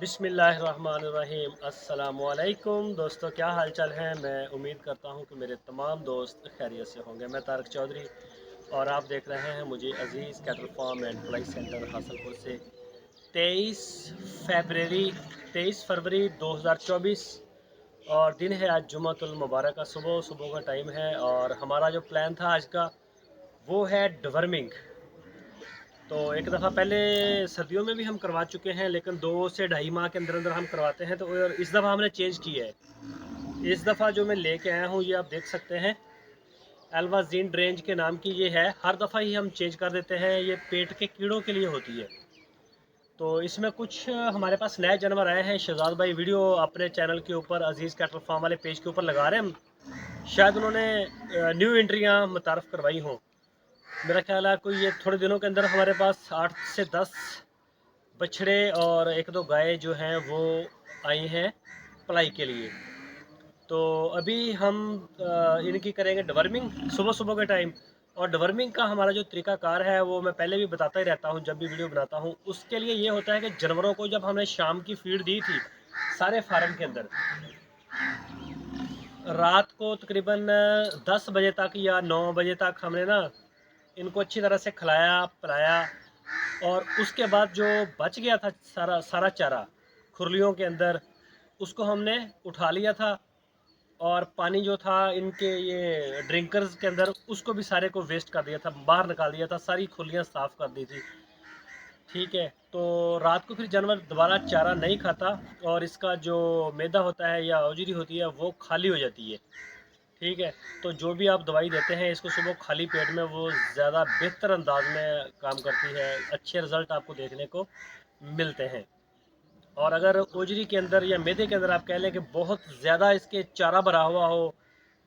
बिस्मिल्लाहिर्रहमानिर्रहीम। अस्सलामुअलैकुम दोस्तों, क्या हाल चाल है। मैं उम्मीद करता हूँ कि मेरे तमाम दोस्त खैरियत से होंगे। मैं तारक चौधरी और आप देख रहे हैं मुझे Aziz cattle farm and fly centre Hasalpur से। 23 फरवरी 2024 और दिन है आज जुम्मतुल मुबारक का। सुबह सुबह का टाइम है और हमारा जो प्लान था आज का वो है डिवर्मिंग। तो एक दफ़ा पहले सर्दियों में भी हम करवा चुके हैं, लेकिन 2 से ढाई माह के अंदर अंदर हम करवाते हैं। तो और इस दफ़ा हमने चेंज किया है। इस दफ़ा जो मैं लेके आया हूँ ये आप देख सकते हैं, एल्वाजीन रेंज के नाम की ये है। हर दफ़ा ही हम चेंज कर देते हैं, ये पेट के कीड़ों के लिए होती है। तो इसमें कुछ हमारे पास नए जानवर आए हैं। शहजाद भाई वीडियो अपने चैनल के ऊपर अजीज़ कैटल फार्म वाले पेज के ऊपर लगा रहे हैं, शायद उन्होंने न्यू एंट्रियाँ मुतारफ़ करवाई हों। मेरा ख्याल है कोई ये थोड़े दिनों के अंदर हमारे पास 8 से 10 बछड़े और एक दो गाय जो हैं वो आई हैं पलाई के लिए। तो अभी हम इनकी करेंगे डिवर्मिंग सुबह सुबह के टाइम। और डिवर्मिंग का हमारा जो तरीकाकार है वो मैं पहले भी बताता ही रहता हूँ जब भी वीडियो बनाता हूँ। उसके लिए ये होता है कि जानवरों को जब हमने शाम की फीड दी थी सारे फार्म के अंदर, रात को तकरीबन 10 बजे तक या 9 बजे तक हमने ना इनको अच्छी तरह से खिलाया पिलाया। और उसके बाद जो बच गया था सारा सारा चारा खुरलियों के अंदर, उसको हमने उठा लिया था। और पानी जो था इनके ये ड्रिंकर्स के अंदर, उसको भी सारे को वेस्ट कर दिया था, बाहर निकाल दिया था, सारी खुरलियाँ साफ़ कर दी थी। ठीक है, तो रात को फिर जानवर दोबारा चारा नहीं खाता और इसका जो मैदा होता है या औजरी होती है वो खाली हो जाती है। ठीक है, तो जो भी आप दवाई देते हैं इसको सुबह खाली पेट में, वो ज़्यादा बेहतर अंदाज में काम करती है। अच्छे रिज़ल्ट आपको देखने को मिलते हैं। और अगर ओजरी के अंदर या मैदे के अंदर आप कह लें कि बहुत ज़्यादा इसके चारा भरा हुआ हो,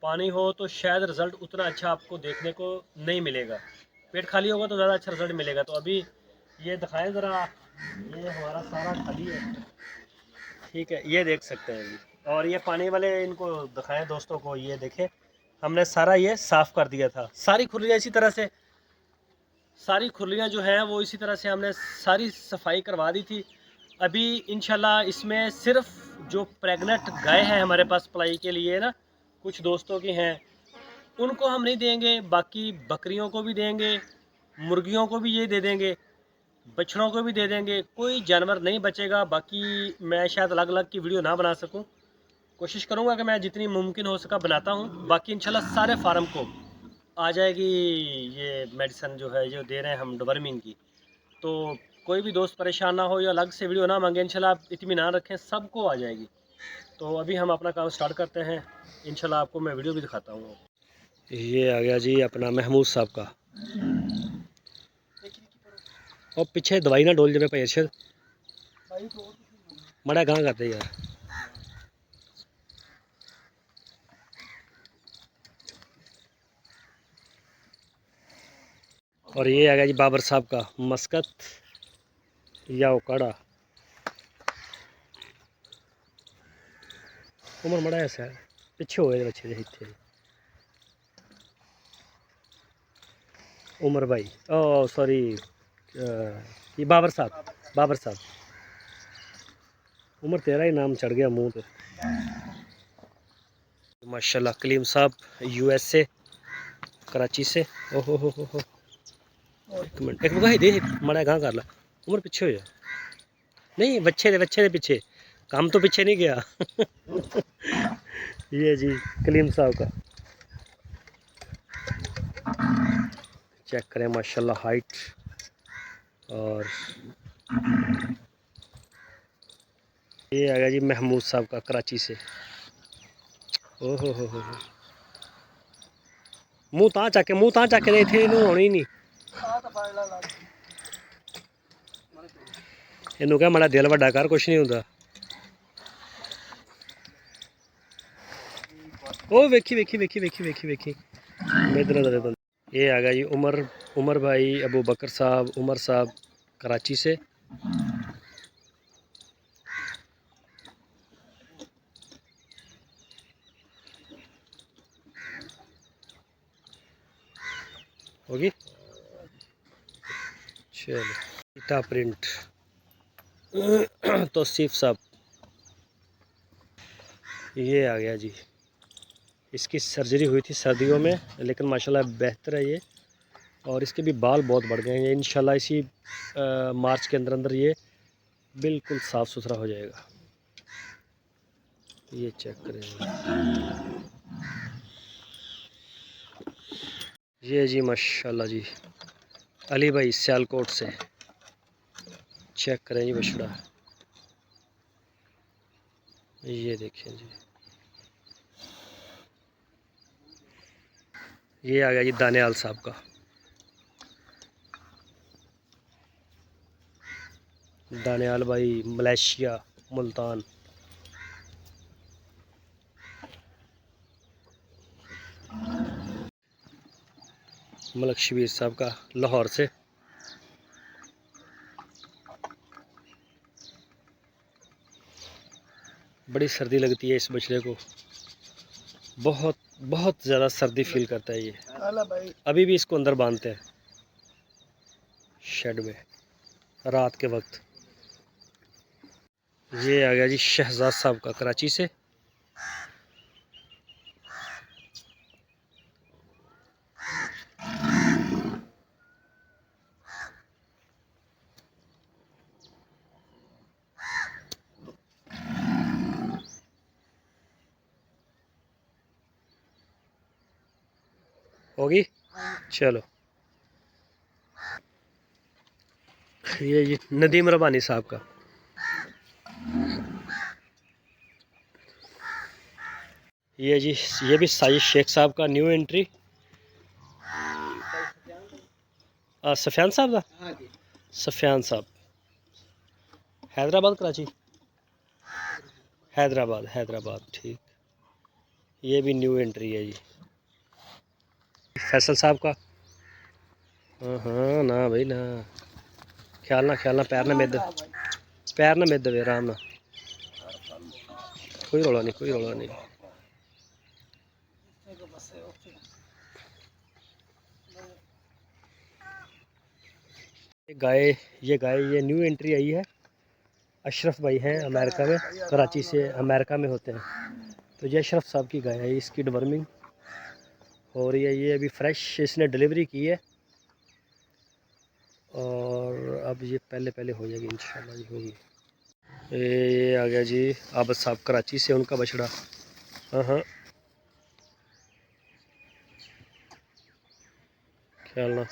पानी हो, तो शायद रिज़ल्ट उतना अच्छा आपको देखने को नहीं मिलेगा। पेट खाली होगा तो ज़्यादा अच्छा रिज़ल्ट मिलेगा। तो अभी ये दिखाएं ज़रा, ये हमारा सारा खाली है। ठीक है, ये देख सकते हैं अभी। और ये पानी वाले इनको दिखाएं दोस्तों को, ये देखें हमने सारा ये साफ़ कर दिया था। सारी खुरलियाँ इसी तरह से, सारी खुरलियाँ जो हैं वो इसी तरह से हमने सारी सफाई करवा दी थी। अभी इंशाल्लाह इसमें सिर्फ जो प्रेग्नेंट गाय है हमारे पास पलाई के लिए ना, कुछ दोस्तों की हैं, उनको हम नहीं देंगे, बाकी बकरियों को भी देंगे, मुर्गियों को भी ये दे देंगे, बछड़ों को भी दे देंगे। कोई जानवर नहीं बचेगा। बाकी मैं शायद अलग अलग की वीडियो ना बना सकूं, कोशिश करूंगा कि मैं जितनी मुमकिन हो सका बनाता हूं। बाकी इंशाल्लाह सारे फार्म को आ जाएगी ये मेडिसन जो है जो दे रहे हैं हम डिवर्मिंग की। तो कोई भी दोस्त परेशान ना हो या अलग से वीडियो ना मांगे, इंशाल्लाह आप इत्मीनान रखें, सबको आ जाएगी। तो अभी हम अपना काम स्टार्ट करते हैं, इंशाल्लाह आपको मैं वीडियो भी दिखाता हूँ। ये आ गया जी अपना महमूद साहब का। और पीछे दवाई ना डोल जाए पैर मड़ा कहाँ करते यार। और ये आ गया जी बाबर साहब का मस्कत या उकाड़ा। उम्र मड़ा ऐसा है, पिछे हो बच्चे इतने उमर भाई, ओ सॉरी, ये बाबर साहब, बाबर साहब। उमर तेरा ही नाम चढ़ गया मुंह पे। माशाल्लाह कलीम साहब यूएसए कराची से। ओहो हो। एक मिनट, एक मुका दे मड़ा कहाँ कर ला। उमर पीछे हो जा, नहीं बच्चे दे पीछे, काम तो पीछे नहीं गया। ये जी कलीम साहब का, चेक करें माशाल्लाह हाइट। और ये आ गया जी महमूद साहब का कराची से। ओहो हो, मुँह ता चाके दे थे इनू होनी नहीं। इनू क्या मड़ा दिल वड्डा कर, कुछ नहीं होता। ओ वेखी वेखी वेखी वेखी वेखी वेखी बंद। ये आ गया जी उमर, उमर भाई अबू बकर साहब, उमर साहब कराची से। होगी चलो, ईटा प्रिंट। तौसीफ साहब, ये आ गया जी। इसकी सर्जरी हुई थी सर्दियों में, लेकिन माशाल्लाह बेहतर है ये। और इसके भी बाल बहुत बढ़ गए हैं। इंशाल्लाह इसी मार्च के अंदर अंदर ये बिल्कुल साफ़ सुथरा हो जाएगा। ये चेक करें, ये जी माशाल्लाह जी, अली भाई सियालकोट से। चेक करें जी बछड़ा, ये देखें जी। ये आ गया जी दानियाल साहब का। दानियाल भाई मलेशिया, मुल्तान। मलक शबीर साहब का लाहौर से। बड़ी सर्दी लगती है इस बछड़े को, बहुत बहुत ज़्यादा सर्दी फील करता है ये। अभी भी इसको अंदर बांधते हैं शेड में रात के वक्त। ये आ गया जी शहजाद साहब का कराची से। होगी, चलो। ये जी नदीम रबानी साहब का। ये जी, ये भी साजिद शेख साहब का न्यू एंट्री। सफ़ियान साहब का, सफ़ियान साहब हैदराबाद कराची, हैदराबाद हैदराबाद, ठीक। ये भी न्यू एंट्री है जी फैसल साहब का। हाँ हाँ, ना भाई ना, ख्याल ना पैर ना मिद, पैर ना मिद दे आराम ना, कोई रौला नहीं, कोई रौला नहीं। ये न्यू एंट्री आई है। अशरफ भाई हैं अमेरिका में, कराची से अमेरिका में होते हैं। तो ये अशरफ साहब की गाय है, इसकी डिवर्मिंग हो रही है। ये अभी फ्रेश इसने डिलीवरी की है, और अब ये पहले पहले हो जाएगी इंशाल्लाह जी, होगी। ये आ गया जी आबद साहब कराची से, उनका बछड़ा। हाँ हाँ, ख्याल ना।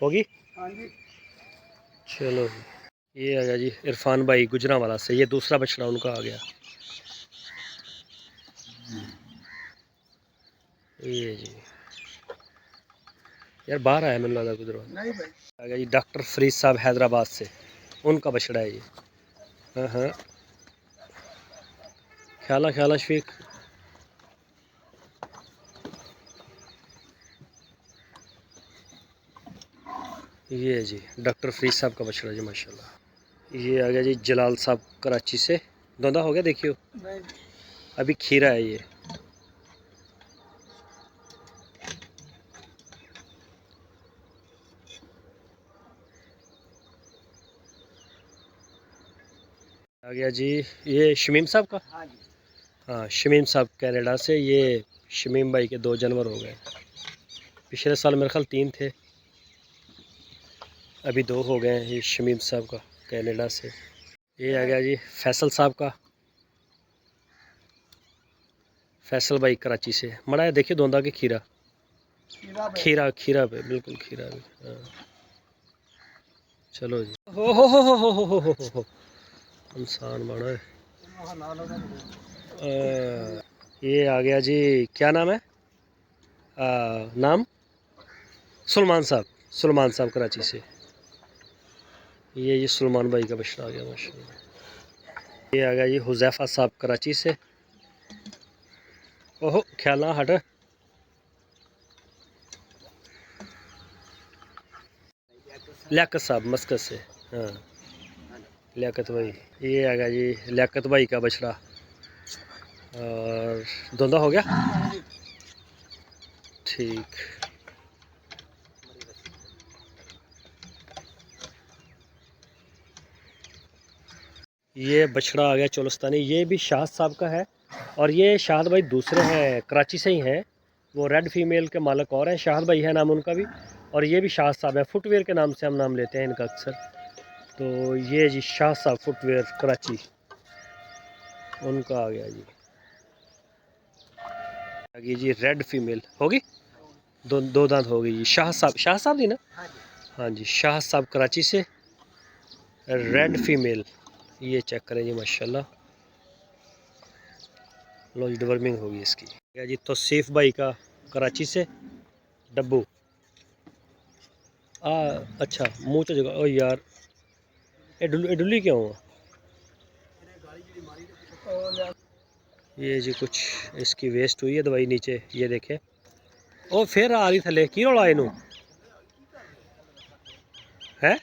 होगी, चलो। ये आ गया जी इरफान भाई गुजरांवाला से, ये दूसरा बछड़ा उनका आ गया। ये जी यार बाहर आया मैंने लगा गुजरा आ गया जी। डॉक्टर फरीद साहब हैदराबाद से, उनका बछड़ा है ये। हाँ हाँ, ख्याला शफीक। ये जी डॉक्टर फरीद साहब का बछड़ा जी माशाल्लाह। ये आ गया जी जलाल साहब कराची से। धोंधा हो गया देखियो, अभी खीरा है ये। आ गया जी ये शमीम साहब का। हाँ शमीम साहब कनाडा से। ये शमीम भाई के 2 जानवर हो गए, पिछले साल मेरे ख्याल 3 थे, अभी 2 हो गए हैं। ये शमीम साहब का कनाडा से। ये आ गया जी फैसल साहब का, फैसल भाई कराची से। मड़ा है देखिए धोंधा के खीरा, खीरा पे बिल्कुल खीरा पे। हाँ चलो जी। हो इंसान बड़ा है। ये आ गया जी, क्या नाम है, नाम सलमान साहब कराची से। ये सलमान भाई का बछड़ा आ गया माशाल्लाह। ये आ गया जी हुजैफा साहब कराची से। ओहो ख्याल हट। लियाकत साहब मस्कत से। हाँ लियाकत भाई। ये आ गया जी लियाकत भाई का बछड़ा। और धुंधा हो गया ठीक। ये बछड़ा आ गया चोलस्तानी, ये भी शाहद साहब का है। और ये शाहद भाई दूसरे हैं, कराची से ही हैं। वो रेड फीमेल के मालिक और हैं, शाहद भाई है नाम उनका भी। और ये भी शाहद साहब है, फुटवेयर के नाम से हम नाम लेते हैं इनका अक्सर। तो ये जी शाहद साहब फुटवेयर कराची, उनका आ गया जी। आगे जी रेड फीमेल होगी, दो दांत हो गई जी। शाह साहब जी ना। हाँ जी, शाह साहब कराची से, रेड फीमेल। ये चेक करें जी माशाल्लाह, लो जी डिवर्मिंग होगी इसकी। क्या जी तौसीफ भाई का कराची से डब्बू। अच्छा मुँह तो जगह, ओ यार ये डुल्ली क्यों हुआ। ये जी कुछ इसकी वेस्ट हुई है दवाई नीचे, ये देखें। ओ फिर आ रही थले की रोला इनू है।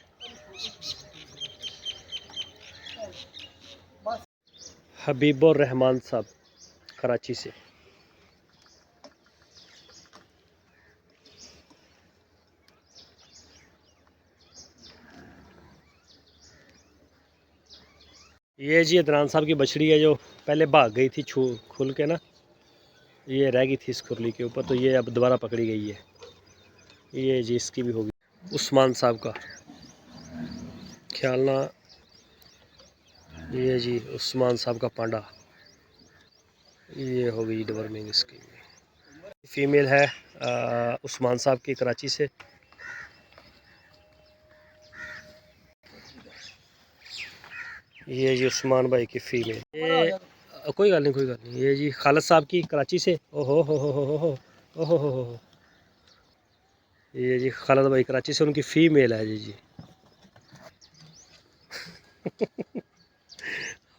हबीबुर रहमान साहब कराची से। ये जी अदनान साहब की बछड़ी है जो पहले भाग गई थी छू खुल के ना, ये रह गई थी इस खुरली के ऊपर, तो ये अब दोबारा पकड़ी गई है। ये जी इसकी भी होगी उस्मान साहब का ख्याल ना। ये जी उस्मान साहब का पांडा, ये हो गई डिवर्मिंग इसकी। फीमेल है उस्मान साहब की कराची से। ये जी उस्मान भाई की फीमेल, ये कोई गल नहीं कोई गल नहीं। ये जी खालिद साहब की कराची से। ओहो हो ओहो हो। ये जी खालिद भाई कराची से, उनकी फीमेल है जी।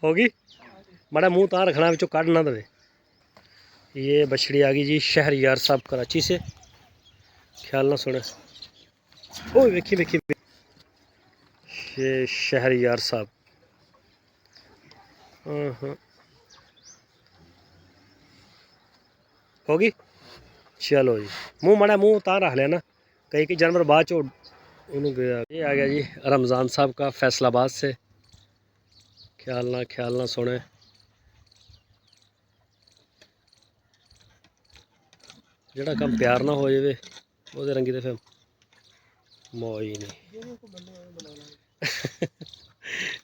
होगी माड़ा मुंह तां रखना बिचों कढ़ ना दे। ये बछड़ी आ गई जी शहरयार साहब कराची से, ख्याल ना सुने। ओ वेखी वेखी, ये शहरयार साहब। हाँ होगी। चलो जी मुँह माड़ा मुँह तां रख लेना, कई कई जानवर बाद चो उन्होंने गया। ये आ गया जी रमज़ान साहब का फैसलाबाद से, ख्याल ना सुने। ਜਿਹੜਾ ਕੰਮ प्यार ना हो जाए वो रंगी तो फिर मौज ही नहीं।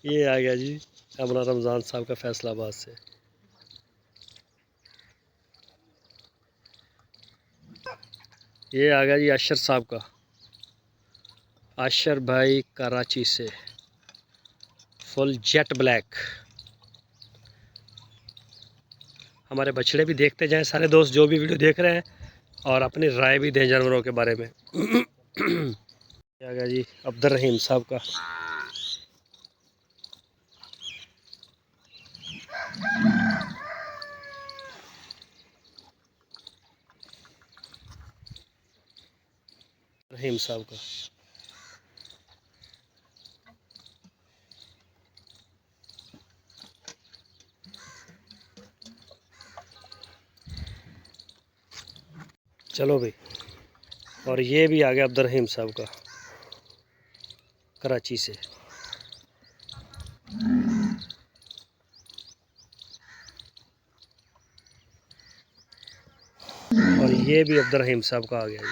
ये आ गया जी अपना रमज़ान साहब का फैसलाबाद से। ये आ गया जी आशर साहब का, आशर भाई कराची से, फुल जेट ब्लैक। हमारे बछड़े भी देखते जाएं सारे दोस्त जो भी वीडियो देख रहे हैं, और अपनी राय भी दें जानवरों के बारे में। आ गया जी अब्दुल रहीम साहब का। रहीम साहब का चलो भाई। और ये भी आ गया अब्दुल रहीम साहब का कराची से। और ये भी अब्दुल रहीम साहब का आ गया जी।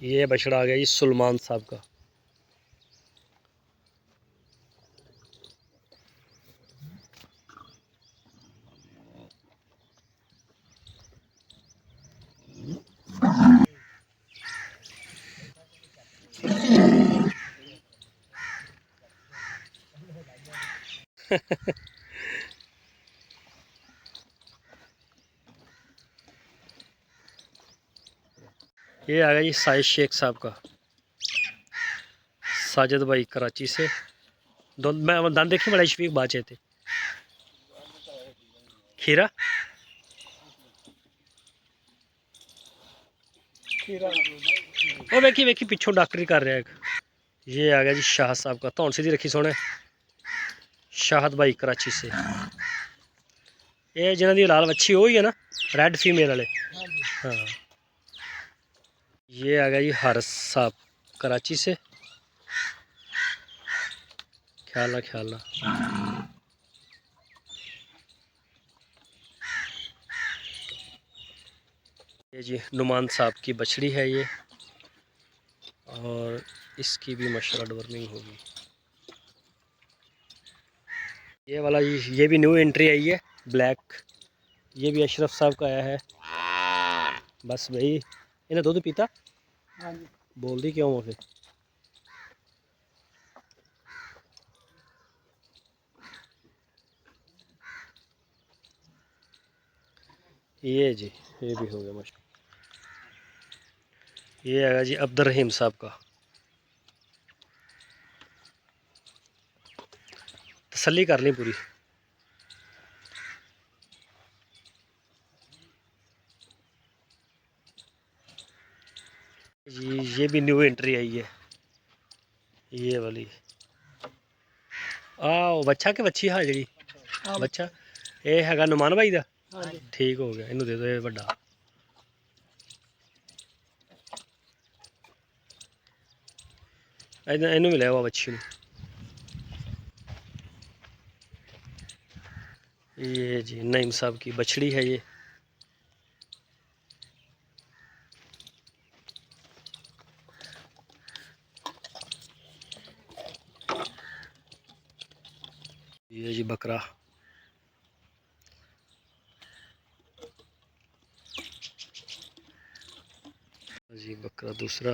ये बछड़ा आ गया जी सुलेमान साहब का। ये आ गया जी साजिद शेख साहब का, साजिद भाई कराची से। मैं दान देखी बड़ा शफीक बाचे थे खीरा वो वेखी वेखी पिछों डॉक्टरी कर रहा है। ये आ गया जी शाहद साहब का, धौन सीधी रखी सोने, शाहद भाई कराची से। ये जिन्हों की लाल बच्ची वही है ना, रेड फीमेल वाले। हाँ। ये आ गया जी हारिस साहब कराची से, ख्याल ख्याल। ये जी नुमान साहब की बछड़ी है ये, और इसकी भी माशाल्लाह डवर्मिंग होगी। ये वाला ये भी न्यू एंट्री आई है, ब्लैक। ये भी अशरफ साहब का आया है। बस भाई इन्हें दूध पीता बोल दी क्यों फिर। ये जी ये भी हो गया माशा। ये आएगा जी अब्दुल रहीम साहब का, तसल्ली कर ली पूरी। जी ये भी न्यू एंट्री आई है, ये वाली। आओ बच्चा के बच्ची हाँ जी बच्चा ये है नुमान भाई का। ठीक हो गया, इनू दे दो ये बड़ा। इनू मिले हुआ बच्ची में। ये जी नईम साहब की बछड़ी है ये। ये जी बकरा। जी बकरा दूसरा।